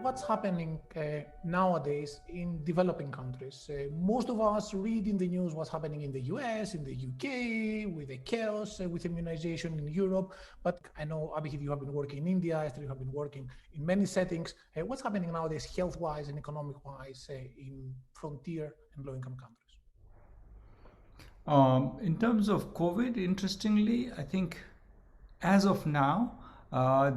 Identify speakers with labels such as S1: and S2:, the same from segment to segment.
S1: what's happening nowadays in developing countries. Most of us read in the news what's happening in the US, in the UK, with the chaos with immunization in Europe. But I know, Abhijit, you have been working in India, Esther, you have been working in many settings. What's happening nowadays, health-wise and economic-wise, in frontier and low-income countries?
S2: In terms of COVID, interestingly, I think as of now,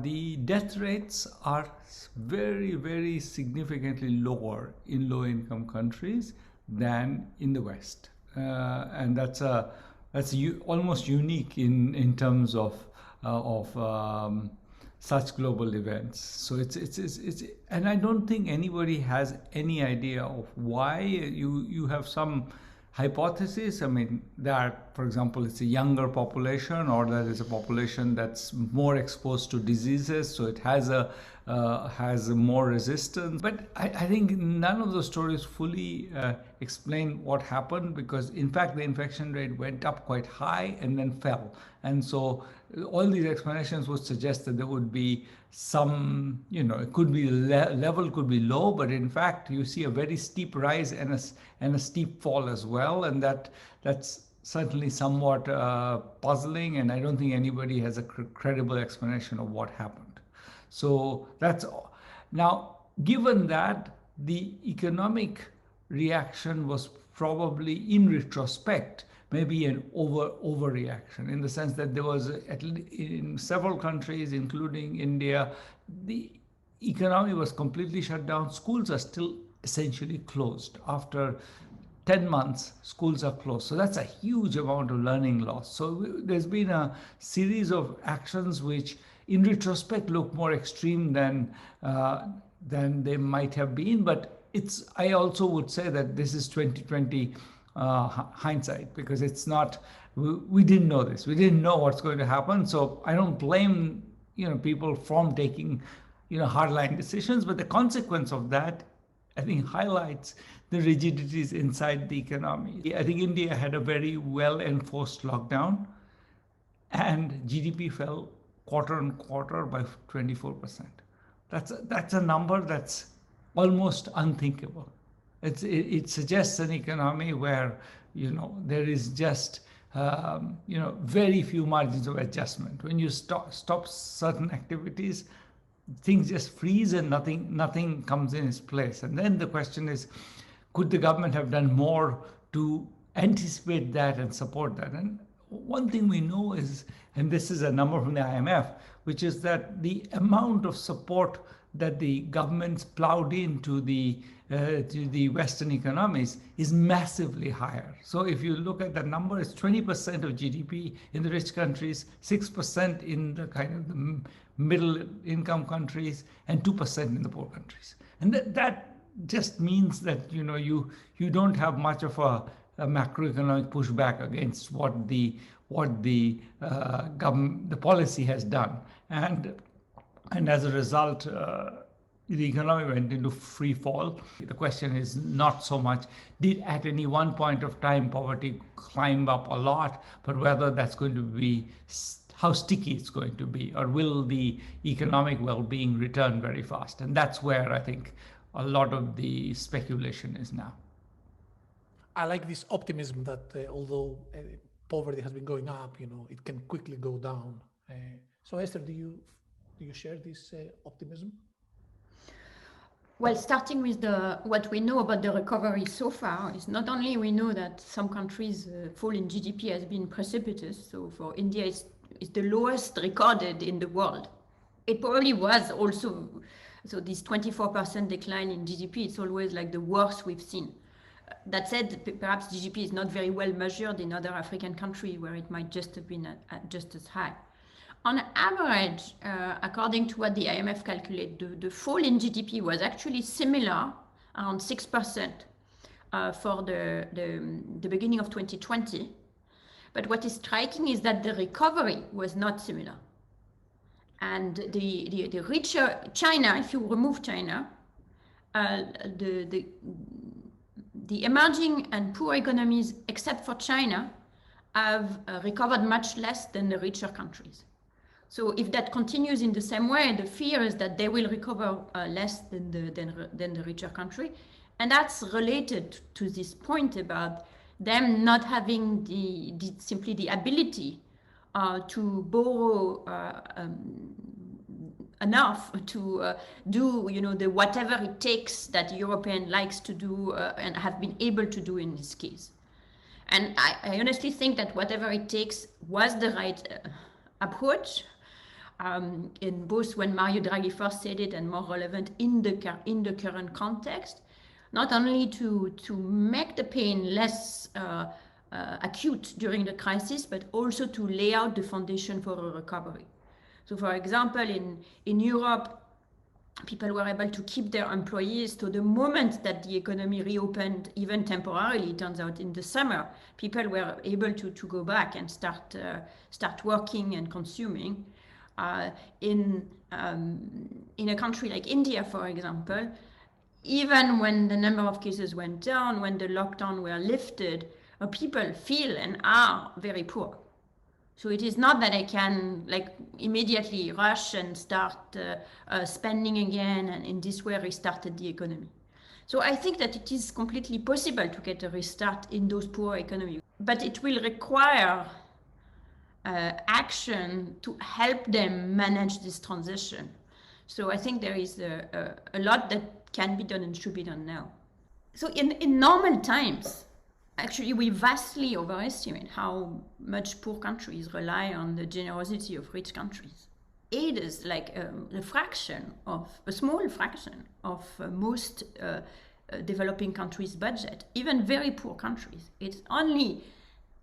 S2: the death rates are very, very significantly lower in low-income countries than in the West, and that's almost unique in terms of such global events. So it's and I don't think anybody has any idea of why. You have some hypothesis. I mean, that, for example, it's a younger population, or that is a population that's more exposed to diseases, so it has more resistance. But I think none of those stories fully explain what happened, because in fact the infection rate went up quite high and then fell. And so all these explanations would suggest that there would be some, it could be level could be low, but in fact you see a very steep rise and a steep fall as well, and that's certainly somewhat puzzling, and I don't think anybody has a credible explanation of what happened. So that's all. Now, given that, the economic reaction was probably, in retrospect, maybe an overreaction, in the sense that there was, in several countries, including India, the economy was completely shut down. Schools are still essentially closed. After 10 months, schools are closed. So that's a huge amount of learning loss. So there's been a series of actions which, in retrospect, look more extreme than they might have been. But I also would say that this is 2020 hindsight, because it's not, we didn't know this. We didn't know what's going to happen. So I don't blame people from taking hardline decisions, but the consequence of that, I think, highlights the rigidities inside the economy. I think India had a very well enforced lockdown, and GDP fell quarter on quarter by 24%. That's a number that's almost unthinkable. It suggests an economy where there is just very few margins of adjustment. When you stop certain activities, things just freeze and nothing comes in its place. And then the question is, could the government have done more to anticipate that and support that? And one thing we know is, and this is a number from the IMF, which is that the amount of support that the governments plowed into the Western economies is massively higher. So if you look at the number, it's 20% of GDP in the rich countries, 6% in the kind of the middle income countries, and 2% in the poor countries. And that just means that you don't have much of a macroeconomic pushback against what the policy has done, and as a result, the economy went into free fall. The question is not so much did at any one point of time poverty climb up a lot, but whether that's going to be, how sticky it's going to be, or will the economic well-being return very fast? And that's where I think a lot of the speculation is now.
S1: I like this optimism that although poverty has been going up, it can quickly go down. So Esther, do you share this optimism?
S3: Well, starting with what we know about the recovery so far is not only we know that some countries' fall in GDP has been precipitous. So for India, it's the lowest recorded in the world. It probably was also, so this 24% decline in GDP, it's always like the worst we've seen. That said, perhaps GDP is not very well measured in other African countries where it might just have been just as high. On average, according to what the IMF calculated, the fall in GDP was actually similar, around 6% for the beginning of 2020. But what is striking is that the recovery was not similar. And the richer China, if you remove China, the emerging and poor economies, except for China, have recovered much less than the richer countries. So if that continues in the same way, the fear is that they will recover less than the richer country. And that's related to this point about them not having simply the ability to borrow enough to do, the whatever it takes that European likes to do and have been able to do in this case. And I honestly think that whatever it takes was the right approach. In both when Mario Draghi first said it and more relevant in the current context, not only to make the pain less acute during the crisis, but also to lay out the foundation for a recovery. So for example, in Europe, people were able to keep their employees. So the moment that the economy reopened, even temporarily, it turns out in the summer, people were able to go back and start working and consuming. In a country like India, for example, even when the number of cases went down, when the lockdown were lifted, people feel and are very poor. So it is not that I can immediately rush and start spending again and in this way restarted the economy. So I think that it is completely possible to get a restart in those poor economies, but it will require action to help them manage this transition. So I think there is a lot that can be done and should be done now. So in normal times, actually, we vastly overestimate how much poor countries rely on the generosity of rich countries. Aid is like a small fraction of most developing countries' budget, even very poor countries. It's only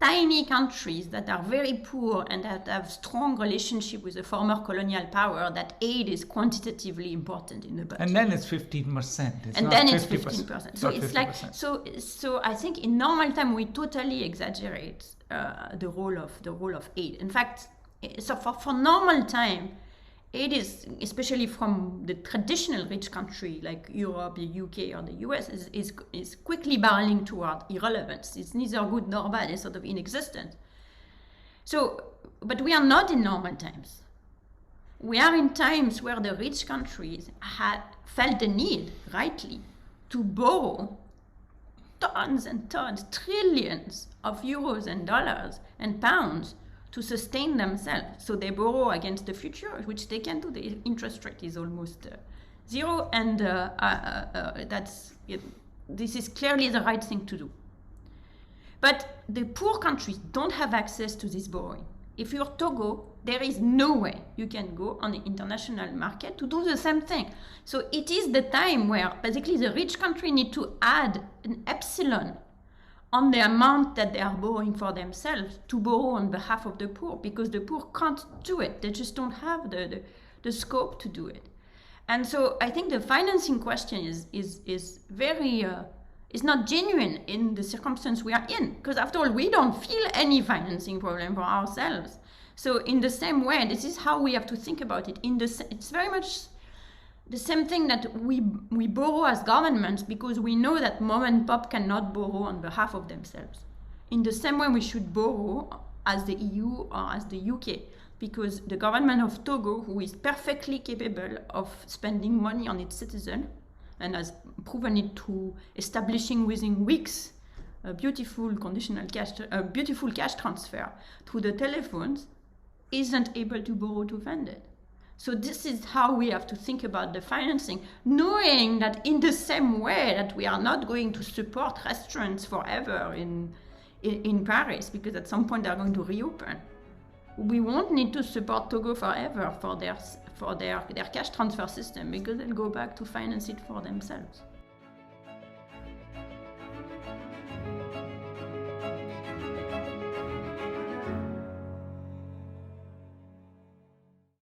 S3: tiny countries that are very poor and that have strong relationship with the former colonial power that aid is quantitatively important in the budget.
S2: And then it's 15%.
S3: And then it's 15%. So it's 50%. So I think in normal time we totally exaggerate the role of aid. In fact, so for normal time, aid is, especially from the traditional rich country like Europe, the UK, or the US, is quickly barreling toward irrelevance. It's neither good nor bad. It's sort of inexistent. So, but we are not in normal times. We are in times where the rich countries had felt the need, rightly, to borrow tons and tons, trillions of euros and dollars and pounds to sustain themselves. So they borrow against the future, which they can do. The interest rate is almost zero, and this is clearly the right thing to do. But the poor countries don't have access to this borrowing. If you're Togo, there is no way you can go on the international market to do the same thing. So it is the time where basically the rich country need to add an epsilon on the amount that they are borrowing for themselves to borrow on behalf of the poor, because the poor can't do it. They just don't have the scope to do it. And so I think the financing question is very is not genuine in the circumstance we are in, because after all, we don't feel any financing problem for ourselves. So in the same way, this is how we have to think about it. It's very much the same thing that we borrow as governments, because we know that mom and pop cannot borrow on behalf of themselves. In the same way, we should borrow as the EU or as the UK, because the government of Togo, who is perfectly capable of spending money on its citizens and has proven it through establishing within weeks a beautiful cash transfer through the telephones, isn't able to borrow to fund it. So this is how we have to think about the financing, knowing that in the same way that we are not going to support restaurants forever in Paris, because at some point they're going to reopen. We won't need to support Togo forever for their cash transfer system, because they'll go back to finance it for themselves.